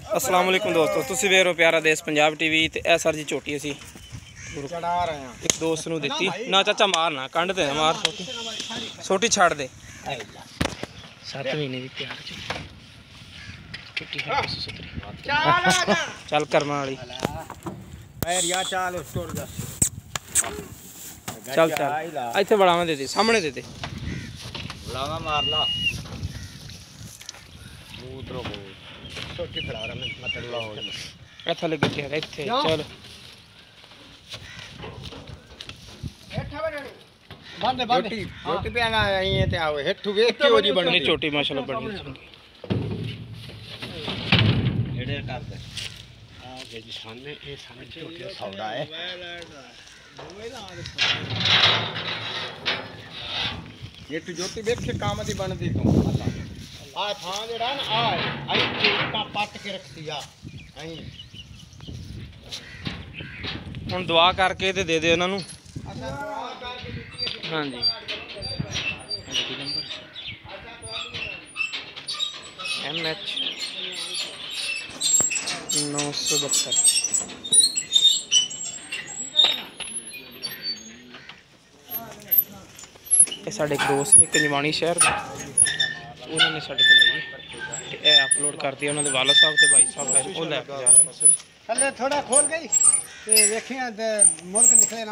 अस्सलाम वालेकुम दोस्तों, तुसीं वेख रहे हो प्यारा देश पंजाब टीवी। ते ए सर जी झोटी असी चढ़ा रहे हैं एक दोस्त नूं दित्ती ना। चाचा मार ना, कंड ते ना मार, छोटी छड़ दे। 7 महीने दी प्यार झोटी है सुथरी। चल कर्मा वाली यार चाल तोड़ जा। चल चल इत्थे बढ़ावा दे दे, सामने दे दे। लावा मार ला उधरों छोटी खड़ा रहा मैं मतलब हो ए थले गिट्टी है इत्थे। चल बांधे बांधे रोटी पे आना यहीं ते आओ हेठू वेख के ओजी बननी छोटी माशाल्लाह बड़ी चंगी। हेडे कर दे आ जे सामने ये सामने छोटी सौदा है ये तू ज्योति देख के काम दी बनदी तू आ थां जेड़ा ना आ आई का पट के रखती आ आई हुण दुआ करके ते दे दे उन्हां नूं। हाँ जी MH 972। ਇਹ ਸਾਡੇ ਇੱਕ ਦੋਸਤ ਨੇ ਕੰਜਵਾਣੀ ਸ਼ਹਿਰ ਦੇ, ਉਹਨਾਂ ਨੇ ਸਾਡੇ ਕੋਲ ਲਈ ਤੇ ਇਹ ਅਪਲੋਡ ਕਰਤੀ ਉਹਨਾਂ ਦੇ ਵਾਲਾ ਸਾਹਿਬ ਤੇ ਭਾਈ ਸਾਹਿਬ ਉਹ ਲੈ ਕੇ ਜਾ ਰਹੇ ਨੇ। थले थोड़ा खोल गई ते देखिए ते मुर्ग निकले ना।